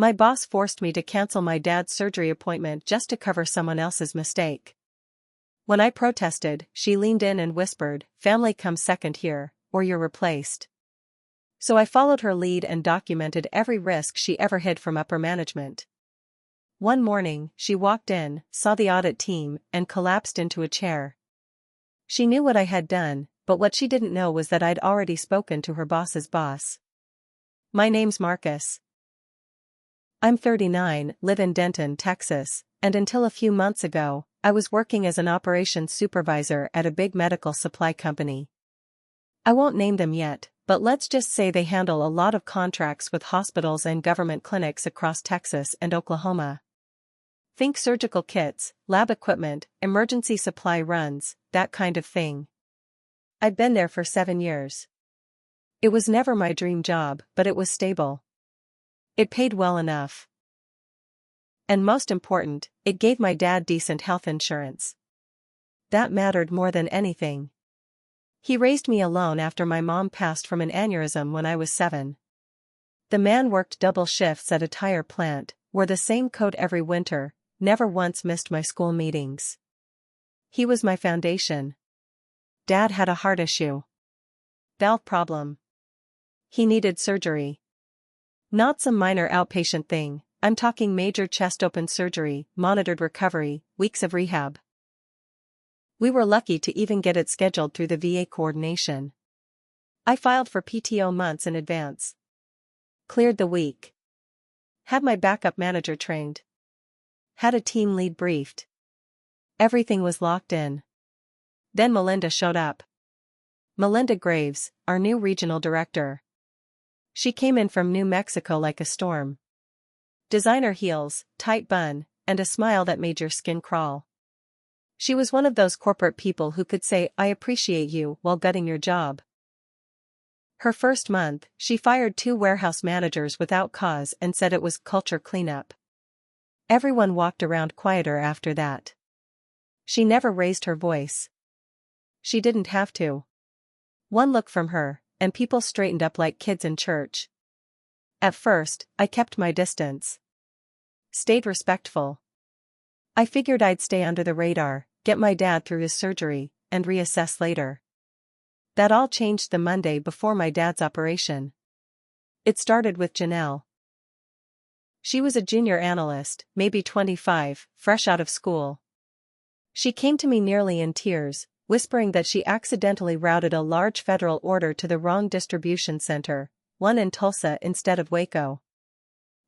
My boss forced me to cancel my dad's surgery appointment just to cover someone else's mistake. When I protested, she leaned in and whispered, "Family comes second here, or you're replaced." So I followed her lead and documented every risk she ever hid from upper management. One morning, she walked in, saw the audit team, and collapsed into a chair. She knew what I had done, but what she didn't know was that I'd already spoken to her boss's boss. "My name's Marcus. I'm 39, live in Denton, Texas, and until a few months ago, I was working as an operations supervisor at a big medical supply company. I won't name them yet, but let's just say they handle a lot of contracts with hospitals and government clinics across Texas and Oklahoma. Think surgical kits, lab equipment, emergency supply runs, that kind of thing. I'd been there for 7 years. It was never my dream job, but it was stable. It paid well enough. And most important, it gave my dad decent health insurance. That mattered more than anything. He raised me alone after my mom passed from an aneurysm when I was 7. The man worked double shifts at a tire plant, wore the same coat every winter, never once missed my school meetings. He was my foundation. Dad had a heart issue. Valve problem. He needed surgery. Not some minor outpatient thing, I'm talking major chest open surgery, monitored recovery, weeks of rehab. We were lucky to even get it scheduled through the VA coordination. I filed for PTO months in advance. Cleared the week. Had my backup manager trained. Had a team lead briefed. Everything was locked in. Then Melinda showed up. Melinda Graves, our new regional director. She came in from New Mexico like a storm. Designer heels, tight bun, and a smile that made your skin crawl. She was one of those corporate people who could say, "I appreciate you," while gutting your job. Her first month, she fired 2 warehouse managers without cause and said it was culture cleanup. Everyone walked around quieter after that. She never raised her voice. She didn't have to. One look from her, and people straightened up like kids in church. At first, I kept my distance. Stayed respectful. I figured I'd stay under the radar, get my dad through his surgery, and reassess later. That all changed the Monday before my dad's operation. It started with Janelle. She was a junior analyst, maybe 25, fresh out of school. She came to me nearly in tears, whispering that she accidentally routed a large federal order to the wrong distribution center, one in Tulsa instead of Waco.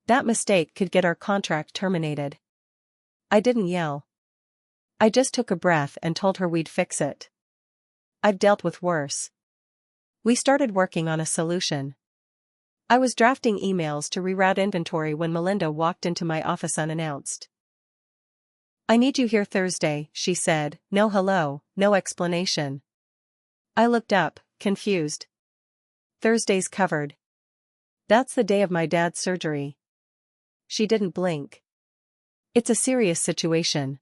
That mistake could get our contract terminated. I didn't yell. I just took a breath and told her we'd fix it. I've dealt with worse. We started working on a solution. I was drafting emails to reroute inventory when Melinda walked into my office unannounced. "I need you here Thursday," she said, no hello, no explanation. I looked up, confused. "Thursday's covered. That's the day of my dad's surgery." She didn't blink. "It's a serious situation.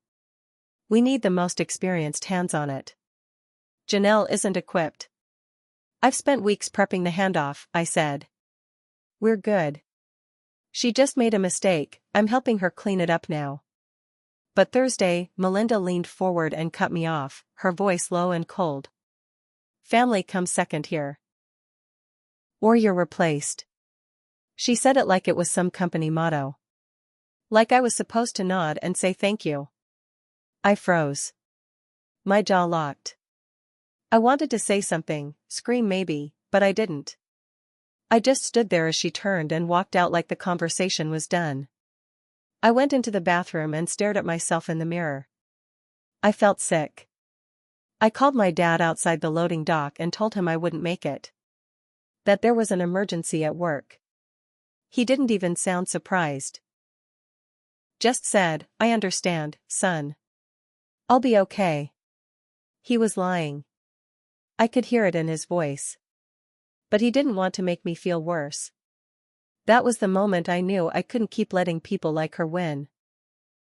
We need the most experienced hands on it. Janelle isn't equipped." "I've spent weeks prepping the handoff," I said. "We're good. She just made a mistake, I'm helping her clean it up now." But Thursday, Melinda leaned forward and cut me off, her voice low and cold. "Family comes second here. Or you're replaced." She said it like it was some company motto. Like I was supposed to nod and say thank you. I froze. My jaw locked. I wanted to say something, scream maybe, but I didn't. I just stood there as she turned and walked out like the conversation was done. I went into the bathroom and stared at myself in the mirror. I felt sick. I called my dad outside the loading dock and told him I wouldn't make it. That there was an emergency at work. He didn't even sound surprised. Just said, "I understand, son. I'll be okay." He was lying. I could hear it in his voice. But he didn't want to make me feel worse. That was the moment I knew I couldn't keep letting people like her win.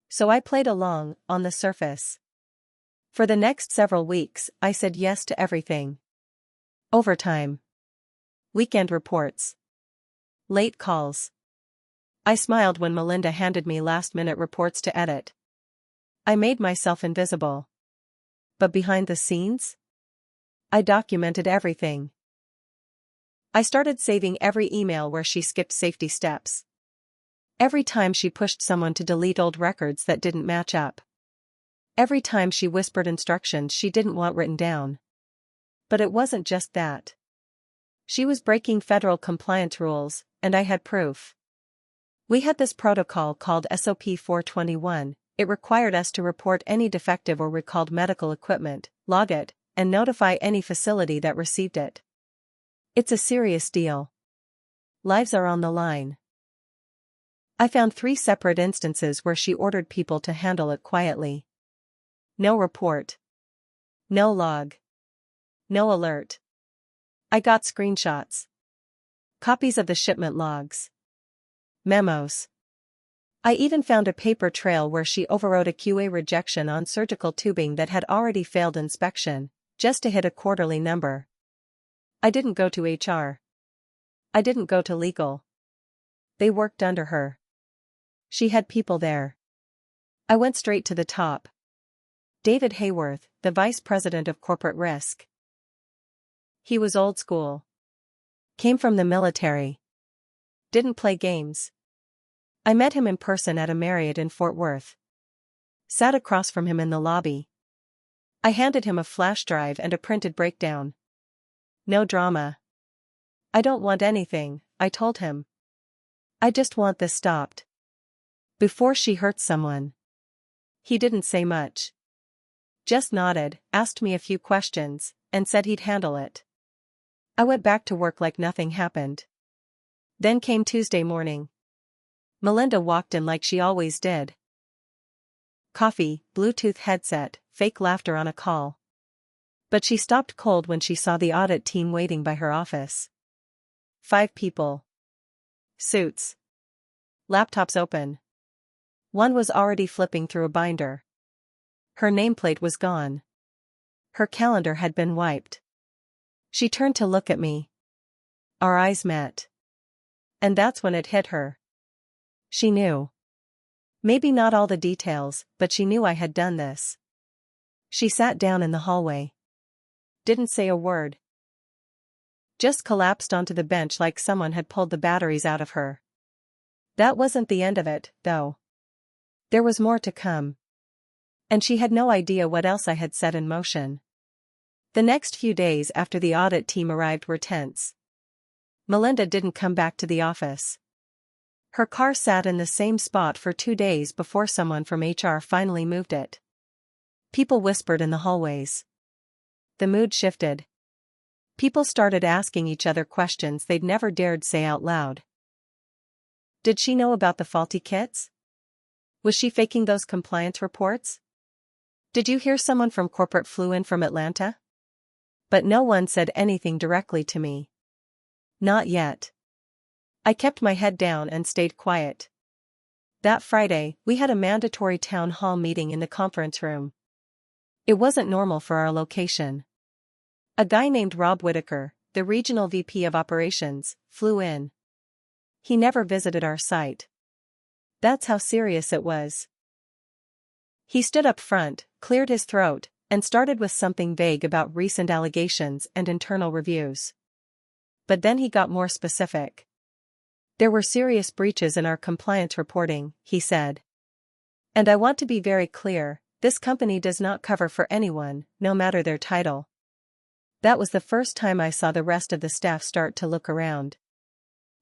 So I played along, on the surface. For the next several weeks, I said yes to everything. Overtime. Weekend reports. Late calls. I smiled when Melinda handed me last-minute reports to edit. I made myself invisible. But behind the scenes? I documented everything. I started saving every email where she skipped safety steps. Every time she pushed someone to delete old records that didn't match up. Every time she whispered instructions she didn't want written down. But it wasn't just that. She was breaking federal compliance rules, and I had proof. We had this protocol called SOP 421. It required us to report any defective or recalled medical equipment, log it, and notify any facility that received it. It's a serious deal. Lives are on the line. I found 3 separate instances where she ordered people to handle it quietly. No report. No log. No alert. I got screenshots. Copies of the shipment logs. Memos. I even found a paper trail where she overrode a QA rejection on surgical tubing that had already failed inspection, just to hit a quarterly number. I didn't go to HR. I didn't go to legal. They worked under her. She had people there. I went straight to the top. David Hayworth, the Vice President of Corporate Risk. He was old school. Came from the military. Didn't play games. I met him in person at a Marriott in Fort Worth. Sat across from him in the lobby. I handed him a flash drive and a printed breakdown. No drama. I don't want anything, I told him. I just want this stopped. Before she hurts someone. He didn't say much. Just nodded, asked me a few questions, and said he'd handle it. I went back to work like nothing happened. Then came Tuesday morning. Melinda walked in like she always did. Coffee, Bluetooth headset, fake laughter on a call. But she stopped cold when she saw the audit team waiting by her office. 5 people. Suits. Laptops open. One was already flipping through a binder. Her nameplate was gone. Her calendar had been wiped. She turned to look at me. Our eyes met. And that's when it hit her. She knew. Maybe not all the details, but she knew I had done this. She sat down in the hallway. Didn't say a word. Just collapsed onto the bench like someone had pulled the batteries out of her. That wasn't the end of it, though. There was more to come. And she had no idea what else I had set in motion. The next few days after the audit team arrived were tense. Melinda didn't come back to the office. Her car sat in the same spot for 2 days before someone from HR finally moved it. People whispered in the hallways. The mood shifted. People started asking each other questions they'd never dared say out loud. Did she know about the faulty kits? Was she faking those compliance reports? Did you hear someone from corporate flew in from Atlanta? But no one said anything directly to me. Not yet. I kept my head down and stayed quiet. That Friday, we had a mandatory town hall meeting in the conference room. It wasn't normal for our location. A guy named Rob Whitaker, the regional VP of operations, flew in. He never visited our site. That's how serious it was. He stood up front, cleared his throat, and started with something vague about recent allegations and internal reviews. But then he got more specific. There were serious breaches in our compliance reporting, he said. And I want to be very clear, this company does not cover for anyone, no matter their title. That was the first time I saw the rest of the staff start to look around.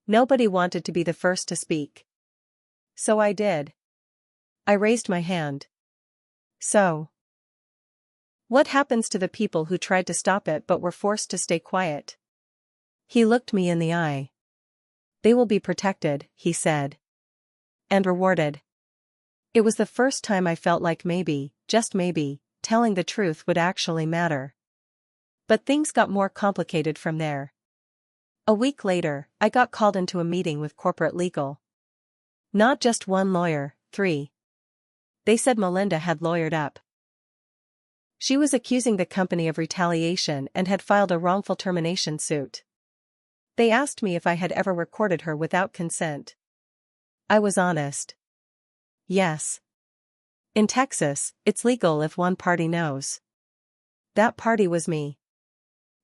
Nobody wanted to be the first to speak. So I did. I raised my hand. So, what happens to the people who tried to stop it but were forced to stay quiet? He looked me in the eye. They will be protected, he said. And rewarded. It was the first time I felt like maybe, just maybe, telling the truth would actually matter. But things got more complicated from there. A week later, I got called into a meeting with corporate legal. Not just one lawyer, 3. They said Melinda had lawyered up. She was accusing the company of retaliation and had filed a wrongful termination suit. They asked me if I had ever recorded her without consent. I was honest. Yes. In Texas, it's legal if one party knows. That party was me.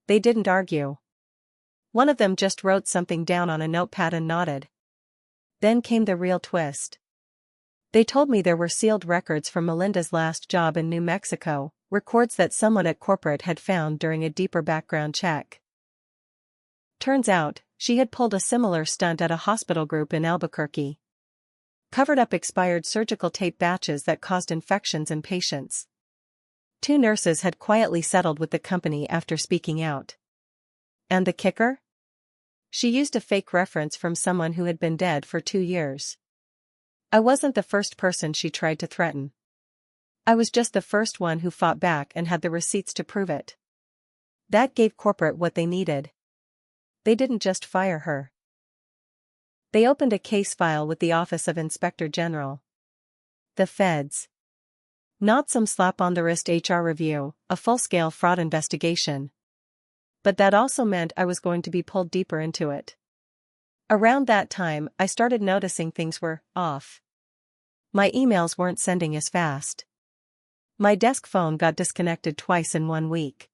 They didn't argue. One of them just wrote something down on a notepad and nodded. Then came the real twist. They told me there were sealed records from Melinda's last job in New Mexico, records that someone at corporate had found during a deeper background check. Turns out, she had pulled a similar stunt at a hospital group in Albuquerque. Covered up expired surgical tape batches that caused infections in patients. 2 nurses had quietly settled with the company after speaking out. And the kicker? She used a fake reference from someone who had been dead for 2 years. I wasn't the first person she tried to threaten. I was just the first one who fought back and had the receipts to prove it. That gave corporate what they needed. They didn't just fire her. They opened a case file with the Office of Inspector General. The feds. Not some slap-on-the-wrist HR review, a full-scale fraud investigation. But that also meant I was going to be pulled deeper into it. Around that time, I started noticing things were off. My emails weren't sending as fast. My desk phone got disconnected twice in 1 week.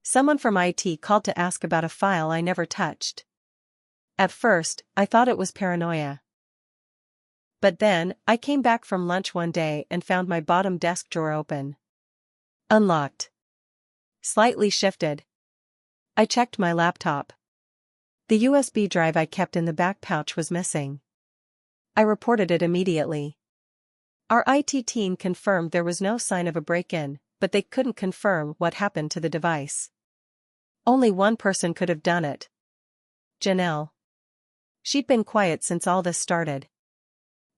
Someone from IT called to ask about a file I never touched. At first, I thought it was paranoia. But then, I came back from lunch one day and found my bottom desk drawer open. Unlocked. Slightly shifted. I checked my laptop. The USB drive I kept in the back pouch was missing. I reported it immediately. Our IT team confirmed there was no sign of a break-in, but they couldn't confirm what happened to the device. Only one person could have done it. Janelle. She'd been quiet since all this started.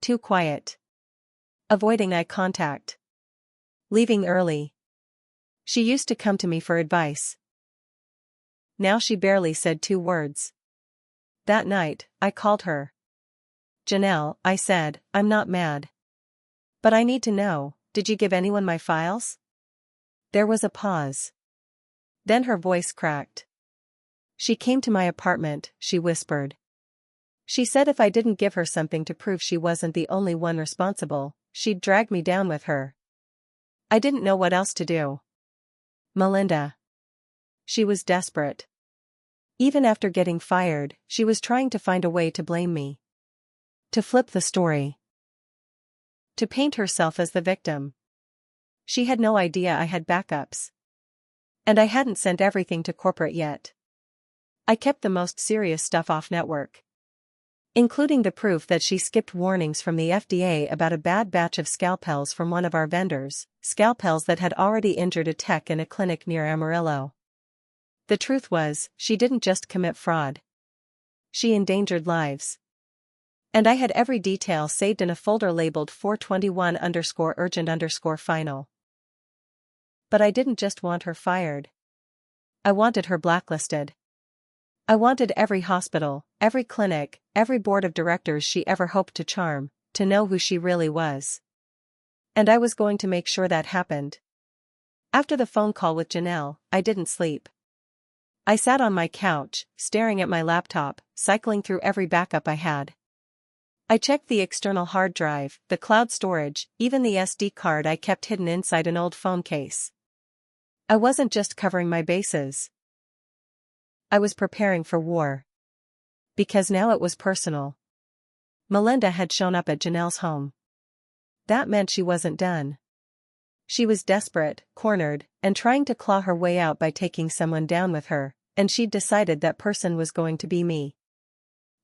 Too quiet. Avoiding eye contact. Leaving early. She used to come to me for advice. Now she barely said 2 words. That night, I called her. Janelle, I said, I'm not mad. But I need to know, did you give anyone my files? There was a pause. Then her voice cracked. She came to my apartment, she whispered. She said if I didn't give her something to prove she wasn't the only one responsible, she'd drag me down with her. I didn't know what else to do. Melinda. She was desperate. Even after getting fired, she was trying to find a way to blame me. To flip the story. To paint herself as the victim. She had no idea I had backups. And I hadn't sent everything to corporate yet. I kept the most serious stuff off network. Including the proof that she skipped warnings from the FDA about a bad batch of scalpels from one of our vendors, scalpels that had already injured a tech in a clinic near Amarillo. The truth was, she didn't just commit fraud. She endangered lives. And I had every detail saved in a folder labeled 421_urgent_final. But I didn't just want her fired. I wanted her blacklisted. I wanted every hospital, every clinic, every board of directors she ever hoped to charm, to know who she really was. And I was going to make sure that happened. After the phone call with Janelle, I didn't sleep. I sat on my couch, staring at my laptop, cycling through every backup I had. I checked the external hard drive, the cloud storage, even the SD card I kept hidden inside an old phone case. I wasn't just covering my bases. I was preparing for war. Because now it was personal. Melinda had shown up at Janelle's home. That meant she wasn't done. She was desperate, cornered, and trying to claw her way out by taking someone down with her, and she'd decided that person was going to be me.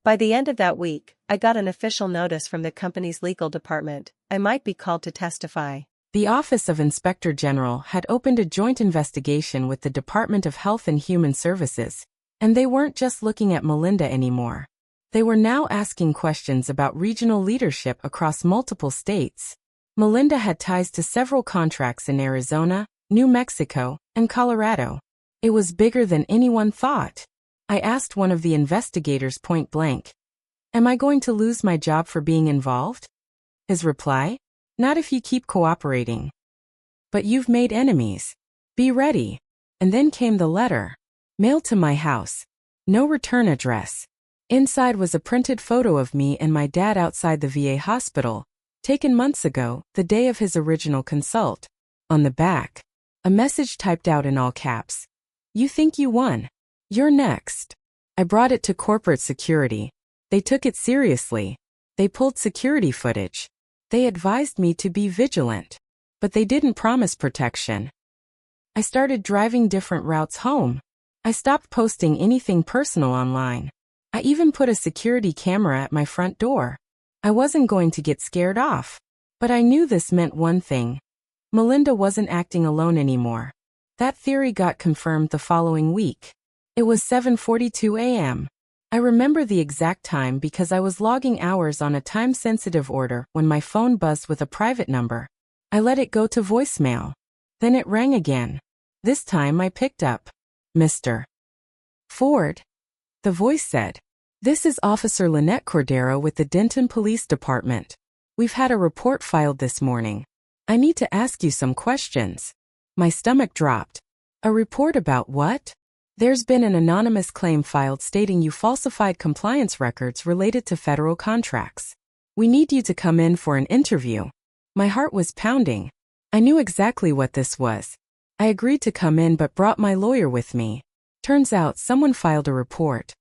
By the end of that week, I got an official notice from the company's legal department. I might be called to testify. The Office of Inspector General had opened a joint investigation with the Department of Health and Human Services, and they weren't just looking at Melinda anymore. They were now asking questions about regional leadership across multiple states. Melinda had ties to several contracts in Arizona, New Mexico, and Colorado. It was bigger than anyone thought. I asked one of the investigators point blank, "Am I going to lose my job for being involved?" His reply, "Not if you keep cooperating. But you've made enemies. Be ready." And then came the letter. Mailed to my house. No return address. Inside was a printed photo of me and my dad outside the VA hospital, taken months ago, the day of his original consult. On the back, a message typed out in all caps. "You think you won. You're next." I brought it to corporate security. They took it seriously. They pulled security footage. They advised me to be vigilant. But they didn't promise protection. I started driving different routes home. I stopped posting anything personal online. I even put a security camera at my front door. I wasn't going to get scared off. But I knew this meant one thing. Melinda wasn't acting alone anymore. That theory got confirmed the following week. It was 7:42 a.m. I remember the exact time because I was logging hours on a time-sensitive order when my phone buzzed with a private number. I let it go to voicemail. Then it rang again. This time I picked up. "Mr. Ford?" The voice said. "This is Officer Lynette Cordero with the Denton Police Department. We've had a report filed this morning. I need to ask you some questions." My stomach dropped. "A report about what?" "There's been an anonymous claim filed stating you falsified compliance records related to federal contracts. We need you to come in for an interview." My heart was pounding. I knew exactly what this was. I agreed to come in but brought my lawyer with me. Turns out someone filed a report.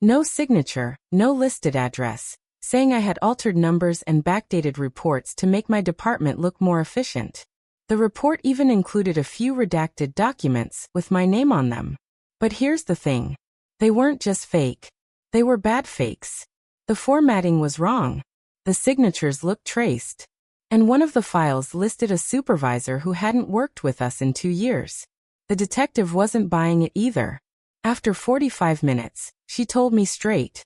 No signature, no listed address, saying I had altered numbers and backdated reports to make my department look more efficient. The report even included a few redacted documents with my name on them. But here's the thing. They weren't just fake. They were bad fakes. The formatting was wrong. The signatures looked traced. And one of the files listed a supervisor who hadn't worked with us in 2 years. The detective wasn't buying it either. After 45 minutes, she told me straight.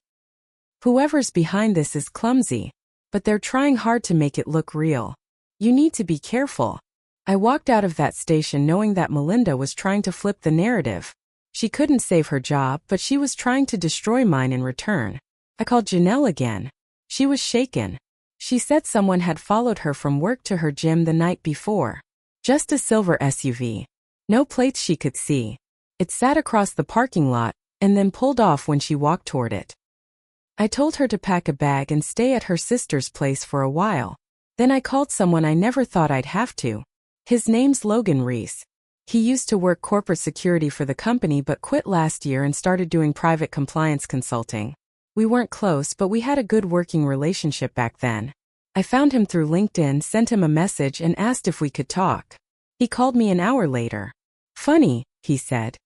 "Whoever's behind this is clumsy, but they're trying hard to make it look real. You need to be careful." I walked out of that station knowing that Melinda was trying to flip the narrative. She couldn't save her job, but she was trying to destroy mine in return. I called Janelle again. She was shaken. She said someone had followed her from work to her gym the night before. Just a silver SUV. No plates she could see. It sat across the parking lot, and then pulled off when she walked toward it. I told her to pack a bag and stay at her sister's place for a while. Then I called someone I never thought I'd have to. His name's Logan Reese. He used to work corporate security for the company but quit last year and started doing private compliance consulting. We weren't close, but we had a good working relationship back then. I found him through LinkedIn, sent him a message and asked if we could talk. He called me an hour later. "Funny," he said.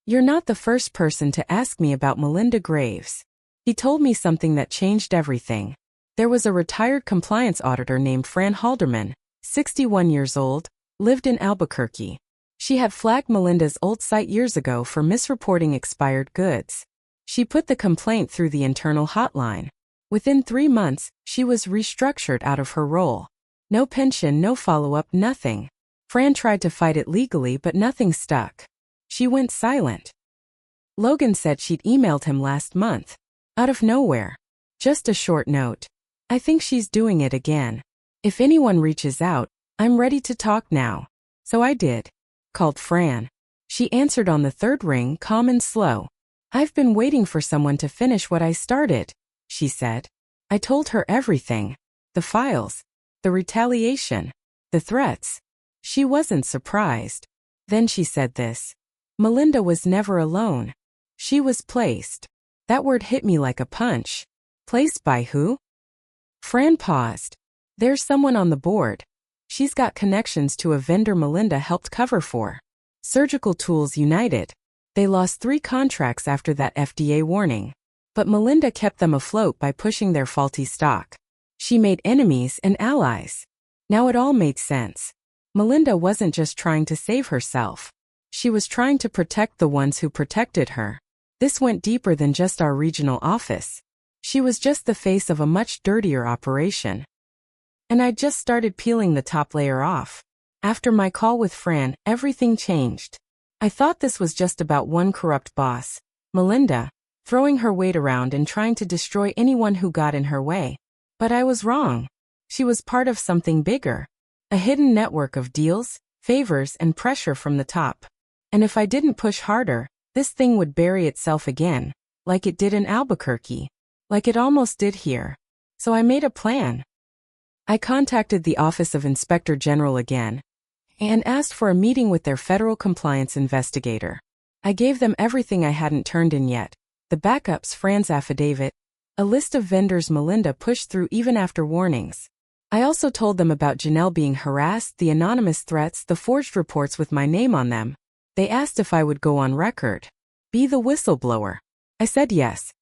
"You're not the first person to ask me about Melinda Graves." He told me something that changed everything. There was a retired compliance auditor named Fran Halderman, 61 years old, lived in Albuquerque. She had flagged Melinda's old site years ago for misreporting expired goods. She put the complaint through the internal hotline. Within 3 months, she was restructured out of her role. No pension, no follow-up, nothing. Fran tried to fight it legally, but nothing stuck. She went silent. Logan said she'd emailed him last month. Out of nowhere. Just a short note. "I think she's doing it again. If anyone reaches out, I'm ready to talk now." So I did. Called Fran. She answered on the third ring, calm and slow. "I've been waiting for someone to finish what I started," she said. I told her everything. The files. The retaliation. The threats. She wasn't surprised. Then she said this. Melinda was never alone. She was placed. That word hit me like a punch. Placed by who? Fran paused. "There's someone on the board. She's got connections to a vendor Melinda helped cover for. Surgical Tools United. They lost 3 contracts after that FDA warning. But Melinda kept them afloat by pushing their faulty stock. She made enemies and allies. Now it all made sense. Melinda wasn't just trying to save herself. She was trying to protect the ones who protected her. This went deeper than just our regional office. She was just the face of a much dirtier operation. And I'd just started peeling the top layer off. After my call with Fran, everything changed. I thought this was just about one corrupt boss, Melinda, throwing her weight around and trying to destroy anyone who got in her way. But I was wrong. She was part of something bigger. A hidden network of deals, favors, and pressure from the top. And if I didn't push harder, this thing would bury itself again, like it did in Albuquerque, like it almost did here. So I made a plan. I contacted the Office of Inspector General again and asked for a meeting with their federal compliance investigator. I gave them everything I hadn't turned in yet, the backups, Fran's affidavit, a list of vendors Melinda pushed through even after warnings. I also told them about Janelle being harassed, the anonymous threats, the forged reports with my name on them. They asked if I would go on record, be the whistleblower. I said yes.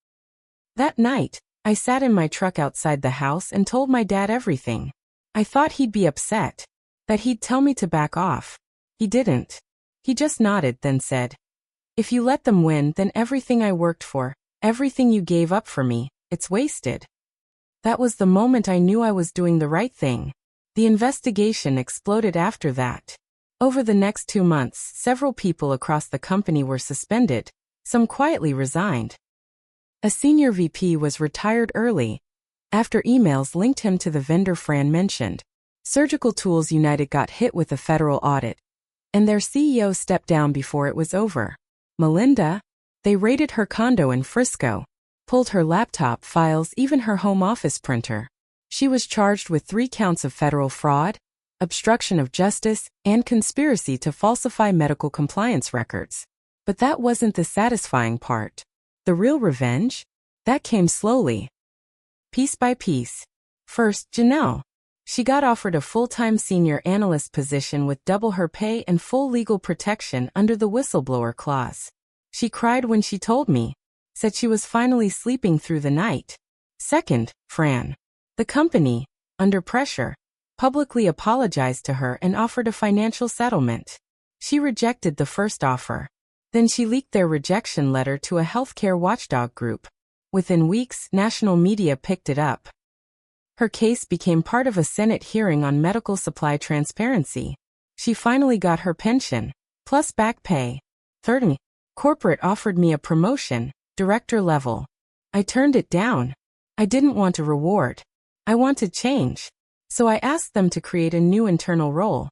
That night, I sat in my truck outside the house and told my dad everything. I thought he'd be upset, that he'd tell me to back off. He didn't. He just nodded, then said, "If you let them win, then everything I worked for, everything you gave up for me, it's wasted." That was the moment I knew I was doing the right thing. The investigation exploded after that. Over the next 2 months, several people across the company were suspended, some quietly resigned. A senior VP was retired early after emails linked him to the vendor Fran mentioned. Surgical Tools United got hit with a federal audit, and their CEO stepped down before it was over. Melinda, they raided her condo in Frisco, pulled her laptop files, even her home office printer. She was charged with 3 counts of federal fraud, obstruction of justice, and conspiracy to falsify medical compliance records. But that wasn't the satisfying part. The real revenge? That came slowly, piece by piece. First, Janelle. She got offered a full-time senior analyst position with double her pay and full legal protection under the whistleblower clause. She cried when she told me, said she was finally sleeping through the night. Second, Fran. The company, under pressure, publicly apologized to her and offered a financial settlement. She rejected the first offer. Then she leaked their rejection letter to a healthcare watchdog group. Within weeks, national media picked it up. Her case became part of a Senate hearing on medical supply transparency. She finally got her pension, plus back pay. Third, corporate offered me a promotion, director level. I turned it down. I didn't want a reward. I wanted change. So I asked them to create a new internal role.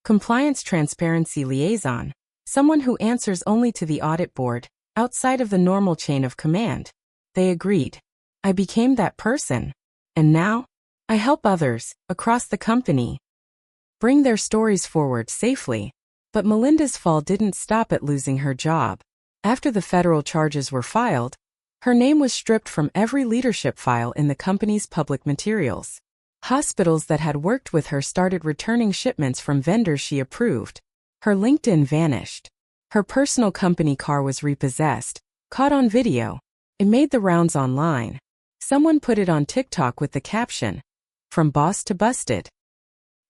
Compliance Transparency Liaison, someone who answers only to the audit board, outside of the normal chain of command. They agreed. I became that person. And now, I help others, across the company, bring their stories forward safely. But Melinda's fall didn't stop at losing her job. After the federal charges were filed, her name was stripped from every leadership file in the company's public materials. Hospitals that had worked with her started returning shipments from vendors she approved. Her LinkedIn vanished. Her personal company car was repossessed, caught on video. It made the rounds online. Someone put it on TikTok with the caption, "From boss to busted."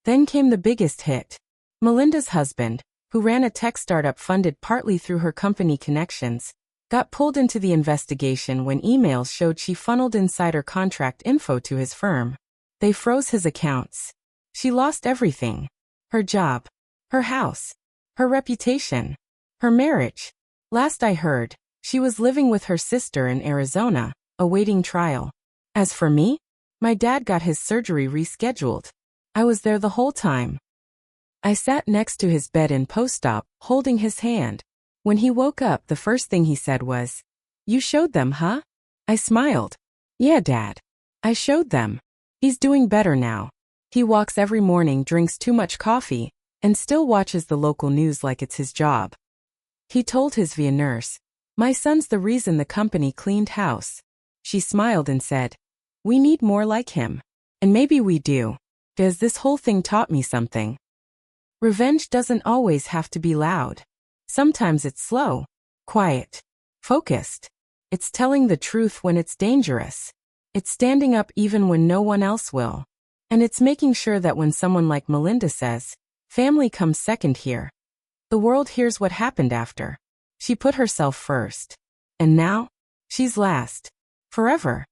Then came the biggest hit. Melinda's husband, who ran a tech startup funded partly through her company connections, got pulled into the investigation when emails showed she funneled insider contract info to his firm. They froze his accounts. She lost everything. Her job, her house, her reputation, her marriage. Last I heard, she was living with her sister in Arizona, awaiting trial. As for me, my dad got his surgery rescheduled. I was there the whole time. I sat next to his bed in post-op, holding his hand. When he woke up, the first thing he said was, "You showed them, huh?" I smiled. "Yeah, Dad. I showed them." He's doing better now. He walks every morning, drinks too much coffee, and still watches the local news like it's his job. He told his VA nurse, "My son's the reason the company cleaned house." She smiled and said, "We need more like him." And maybe we do, because this whole thing taught me something. Revenge doesn't always have to be loud. Sometimes it's slow, quiet, focused. It's telling the truth when it's dangerous. It's standing up even when no one else will. And it's making sure that when someone like Melinda says, "Family comes second here," the world hears what happened after. She put herself first. And now, she's last. Forever.